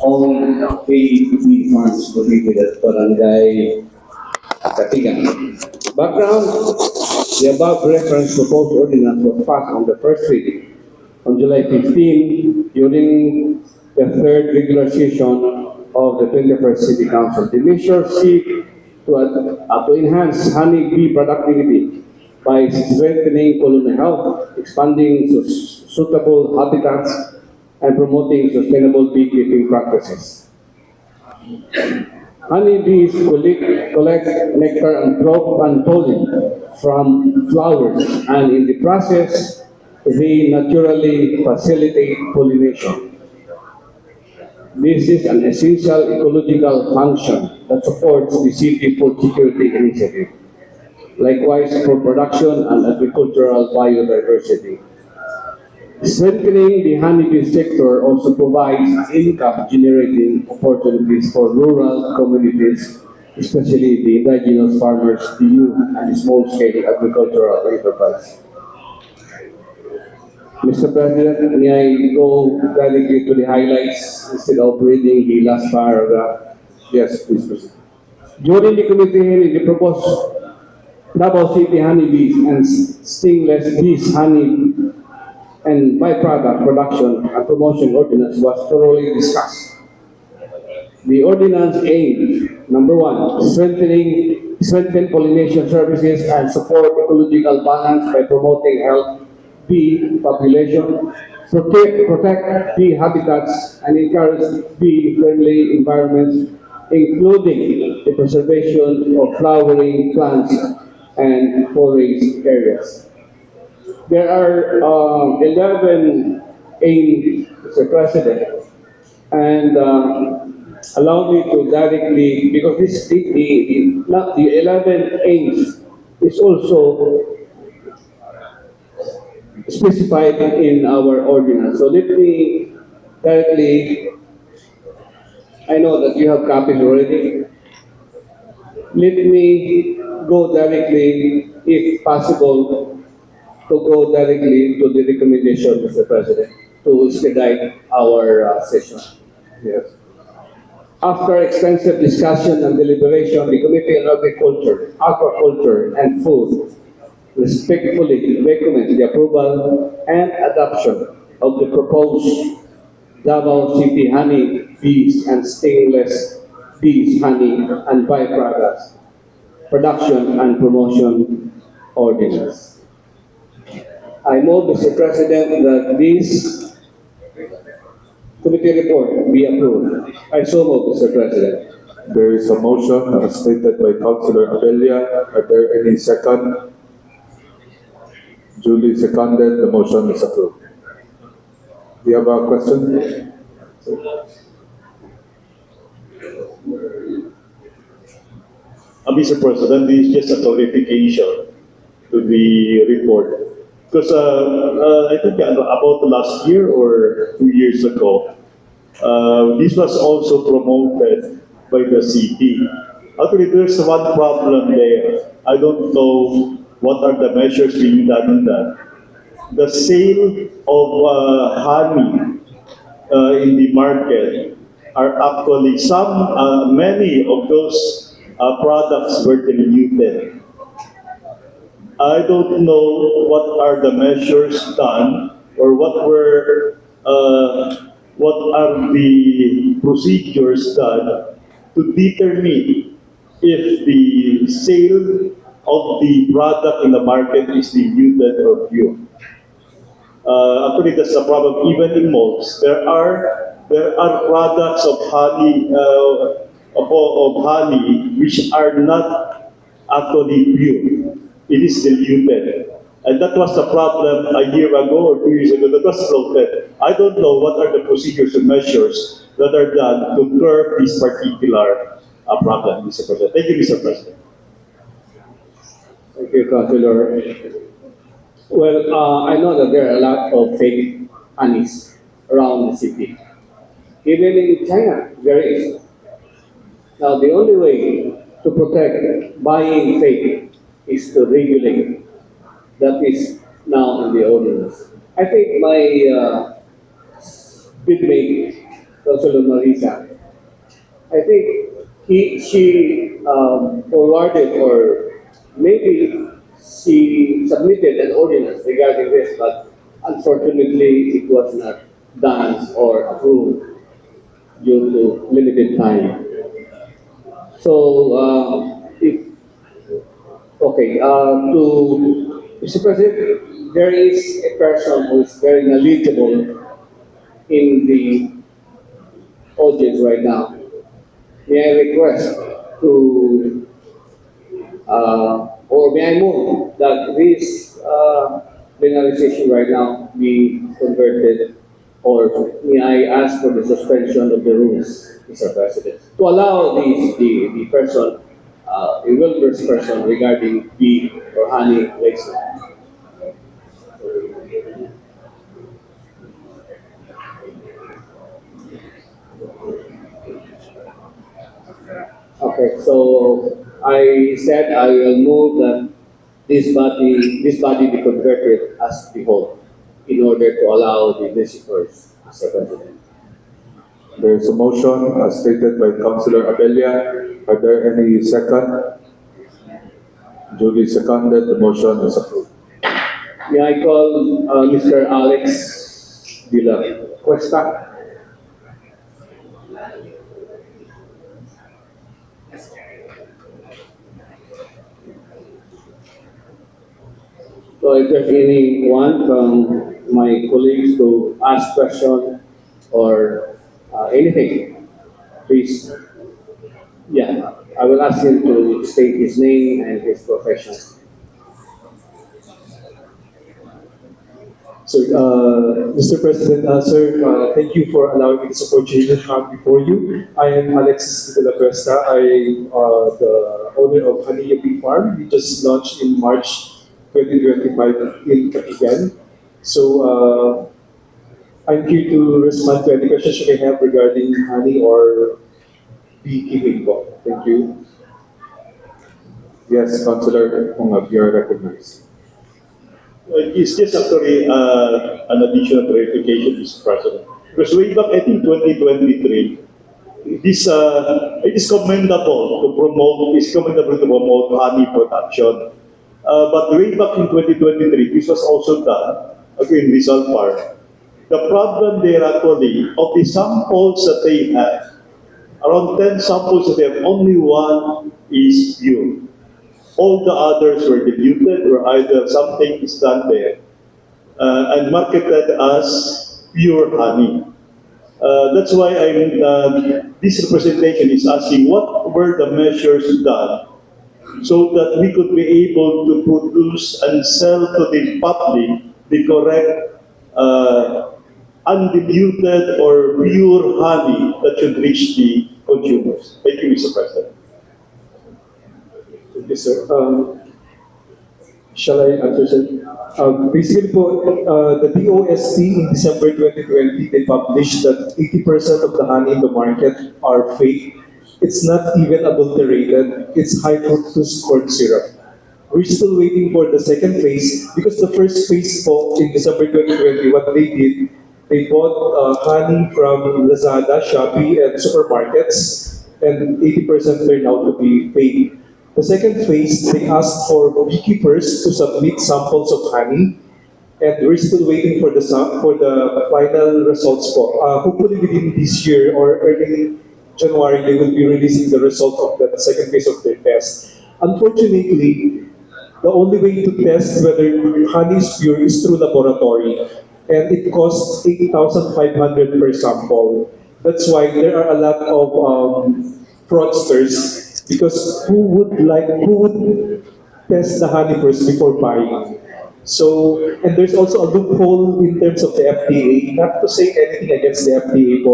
all bee farms located at Barangay Katigan. Background: the above referenced proposed ordinance was passed on the first reading on July 15 during the third regular session of the 21st City Council. The measures seek to enhance honeybee productivity by strengthening colony health, expanding suitable habitats, and promoting sustainable beekeeping practices. Honeybees collect nectar and drop and pollen from flowers, and in the process, they naturally facilitate pollination. This is an essential ecological function that supports the city food security initiative. Likewise, for production and agricultural biodiversity. Strengthening the honeybee sector also provides income-generating opportunities for rural communities, especially the indigenous farmers, the youth, and the small-scale agricultural enterprise. Mr. President, may I go directly to the highlights instead of reading the last paragraph? Yes, please proceed. During the committee hearing, the proposed Davao City honeybees and stingless bees honey and byproduct production and promotion ordinance was thoroughly discussed. The ordinance aimed, number one, strengthen pollination services and support ecological balance by promoting health bee population, protect bee habitats, and encourage bee-friendly environments, including the preservation of flowering plants and forest areas. There are 11 aims, Mr. President, and allow me to directly, because the 11 aims is also specified in our ordinance. So let me directly, I know that you have copies already. Let me go directly, if possible, to go directly to the recommendation, Mr. President, to expedite our session. Yes. After extensive discussion and deliberation, the Committee on Agriculture, Aquaculture, and Food respectfully recommends the approval and adoption of the proposed Davao City honey bees and stingless bees honey and byproducts production and promotion ordinance. I move, Mr. President, that this committee report be approved. I so move, Mr. President. There is a motion as stated by Councilor Abelia. Are there any second? Duly seconded, the motion is approved. Do you have a question? Mr. President, this is just a clarification to the report. Because I think about last year or 2 years ago, this was also promoted by the city. Actually, there's one problem there. I don't know what are the measures being done on that. The sale of honey in the market are actually many of those products were diluted. I don't know what are the measures done or what are the procedures done to determine if the sale of the product in the market is diluted or pure. Actually, that's the problem. Even in malls, there are products of honey which are not actually pure. It is diluted, and that was the problem a year ago or 2 years ago. That was floated. I don't know what are the procedures and measures that are done to curb this particular problem, Mr. President. Thank you, Mr. President. Thank you, Councilor. Well, I know that there are a lot of fake honeys around the city. Even in China, there is. Now, the only way to protect buying fake is to regulate. That is now in the ordinance. I think my bidmate Councilor Marisa. I think she forwarded, or maybe she submitted an ordinance regarding this, but unfortunately it was not done or approved due to limited time. So, if okay, Mr. President, there is a person who is very knowledgeable in the audience right now. May I request to, or may I move that this plenary session right now be converted, or may I ask for the suspension of the rules, Mr. President, to allow the person, a well-versed person regarding bee or honey placement. Okay, so I said I will move that this body be converted as the whole in order to allow the visitors, Mr. President. There is a motion as stated by Councilor Abella. Are there any second? Duly seconded, the motion is approved. May I call Mr. Alex Villa Cuesta? So if there's anyone from my colleagues to ask question or anything, please, yeah, I will ask him to state his name and his profession. So, Mr. President, sir, thank you for allowing me this opportunity to come before you. I am Alexis de la Cuesta. I am the owner of Honeybee Farm. We just launched in March 2025 in Katigan. So, I'm here to respond to any questions you may have regarding honey or beekeeping po. Thank you. Yes, Councilor Ungab, you are recognized. It's just actually an additional clarification, Mr. President. Because way back, I think 2023, it is commendable to promote honey production. But way back in 2023, this was also done in Rizal Park. The problem there actually, of the samples that they have, around 10 samples that they have, only one is pure. All the others were diluted or either something is done there and marketed as pure honey. That's why this representation is asking what were the measures done so that we could be able to produce and sell to the public the correct undiluted or pure honey that should reach the consumers. Thank you, Mr. President. Thank you, sir. Shall I answer, sir? Basically po, the DOST in December 2020, they published that 80% of the honey in the market are fake. It's not even adulterated. It's high fructose corn syrup. We're still waiting for the second phase because the first phase po in December 2020, what they did, they bought honey from Lazada, Shopee, and supermarkets, and 80% turned out to be fake. The second phase, they asked for beekeepers to submit samples of honey, and we're still waiting for the final results po. Hopefully within this year or early January, they will be releasing the result of that second phase of their test. Unfortunately, the only way to test whether honey is pure is through laboratory, and it costs 8,500 per sample. That's why there are a lot of fraudsters. Because who would test the honey first before buying? So, and there's also a loophole in terms of the FDA. Not to say anything against the FDA,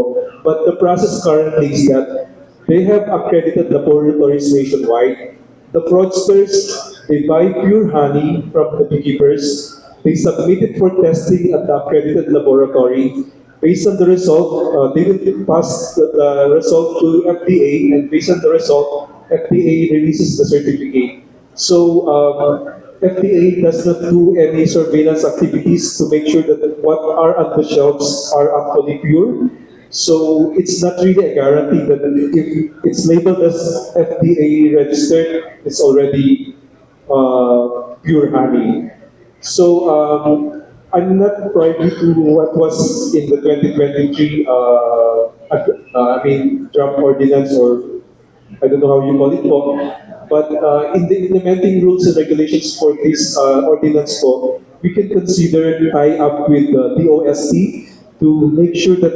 but the process currently is that they have accredited laboratories nationwide. The fraudsters, they buy pure honey from the beekeepers. They submit it for testing at the accredited laboratory. Based on the result, they will pass the result to FDA, and based on the result, FDA releases the certificate. So FDA does not do any surveillance activities to make sure that what are on the shelves are actually pure. So it's not really a guarantee that if it's labeled as FDA registered, it's already pure honey. So I'm not privy to what was in the 2023, draft ordinance, or I don't know how you call it po. But in the implementing rules and regulations for this ordinance po, we can consider tie up with the DOST to make sure that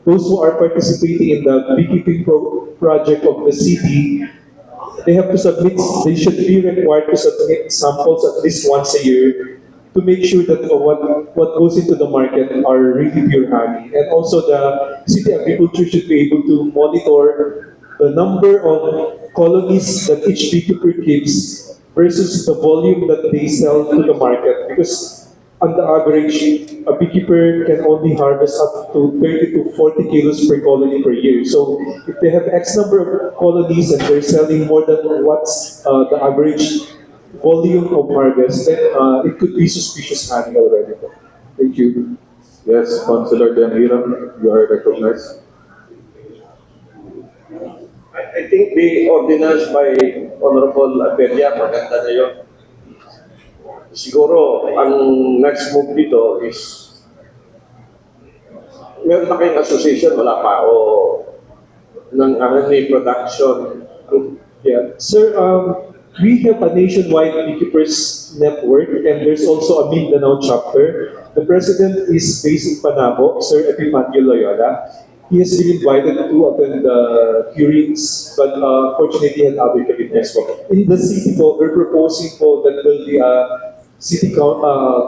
those who are participating in the beekeeping project of the city, they have to submit, they should be required to submit samples at least once a year to make sure that what goes into the market are really pure honey. And also the city agriculture should be able to monitor the number of colonies that each beekeeper keeps versus the volume that they sell to the market. Because on the average, a beekeeper can only harvest up to 30 to 40 kilos per colony per year. So if they have X number of colonies and they're selling more than what's the average volume of harvest, then it could be suspicious honey already. Thank you. Yes, Councilor Hiram, you are recognized. I think the ordinance by Honorable Abelia, maganda na yun. Siguro, ang next move dito is, meron na kayong association, wala pa, o ng honey production group. Yeah, sir, we have a nationwide beekeepers network, and there's also a Mindanao chapter. The president is based in Panabo, Sir Epifanio Loyola. He has been invited to attend the hearings, but fortunately he had other commitments po. In the city po, we're proposing po that will be a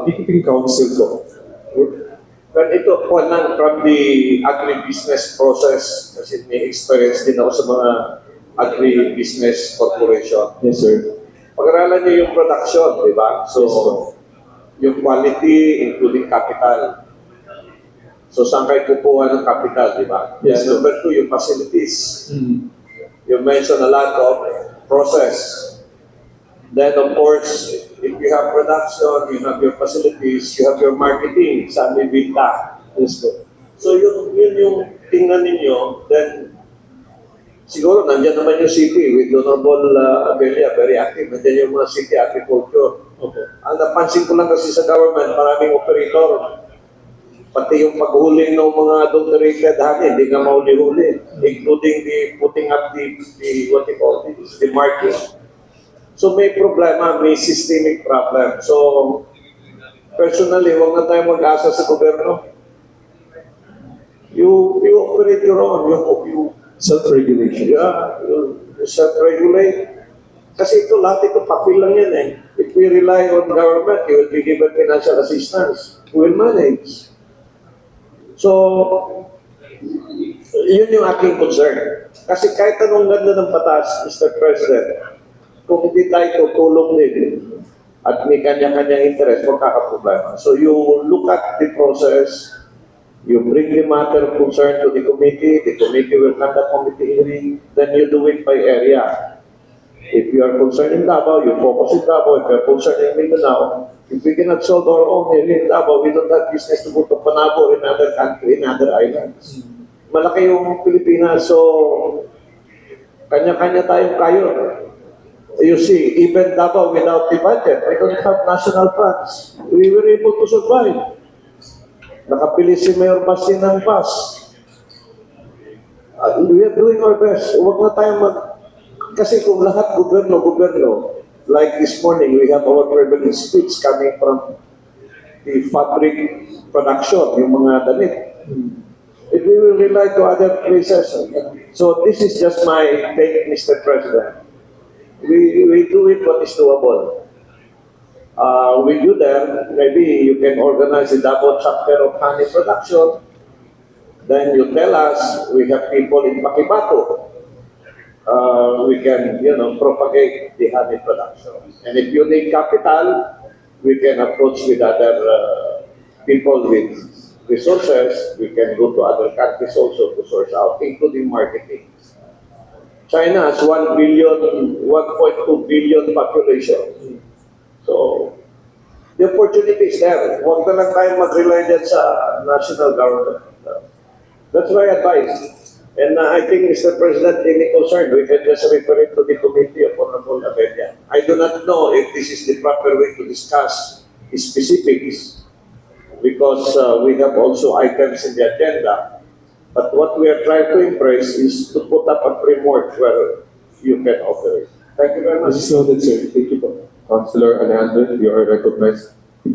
beekeeping council po. But ito po lang from the agribusiness process, kasi may experience din ako sa mga agribusiness corporation. Yes, sir. Pag-aralan niyo yung production, di ba? So, Yes, sir. yung quality, including capital. So, saan kayo kukuha ng capital, di ba? Yes, sir. Number two, yung facilities. Mm. You mentioned a lot of process. Then, of course, if you have production, you have your facilities, you have your marketing, saan may binta. Yes, sir. So, yun yung tingnan ninyo, then, siguro, nandiyan naman yung city with Honorable Abelia, very active. Nandiyan yung mga city agriculture. Okay. Ang napansin ko lang kasi sa government, maraming operator. Pati yung paghuli ng mga adulterated honey, hindi nga mahuli-huli. Including the putting up the what you call this, the marking. So may problema, may systemic problem. So, personally, huwag na tayo mag-asa sa gobyerno. You operate your own. You Self-regulation. Yeah, you self-regulate. Kasi ito, lahat ito, papel lang yan eh. If we rely on government, you will be given financial assistance. We will manage. So, yun yung aking concern. Kasi kahit anong ganda ng batas, Mr. President, kung hindi tayo tutulong din at may kanya-kanyang interest, magkakaproblema. So you look at the process, you bring the matter of concern to the committee will conduct committee hearing, then you do it by area. If you are concerned in Davao, you focus in Davao. If you are concerned in Mindanao, if we cannot solve our own area in Davao, we don't have business to go to Panabo or in other country, in other islands. Malaki yung Pilipinas, so kanya-kanya tayong kayo. You see, even Davao without the budget, we don't have national funds. We were able to survive. Nakapili si Mayor Basti ng pass. We are doing our best. Huwag na tayo kasi kung lahat gobyerno, like this morning, we have our privilege speech coming from the fabric production, yung mga damit. If we will rely to other places. So this is just my take, Mr. President. We do it what is doable. With you there, maybe you can organize a double chapter of honey production. Then you tell us, we have people in Pakibato. We can, propagate the honey production. And if you need capital, we can approach with other people with resources. We can go to other countries also to source out, including marketing. China has 1.2 billion population. So, the opportunity is there. Huwag na lang tayo mag-rely dyan sa national government. That's my advice. And I think, Mr. President, any concern, we can just refer it to the Committee of Honorable Abella. I do not know if this is the proper way to discuss specifics because we have also items in the agenda. But what we are trying to impress is to put up a framework where you can operate. Thank you very much. This is noted, sir. Thank you po. Councilor Alejandro, you are recognized.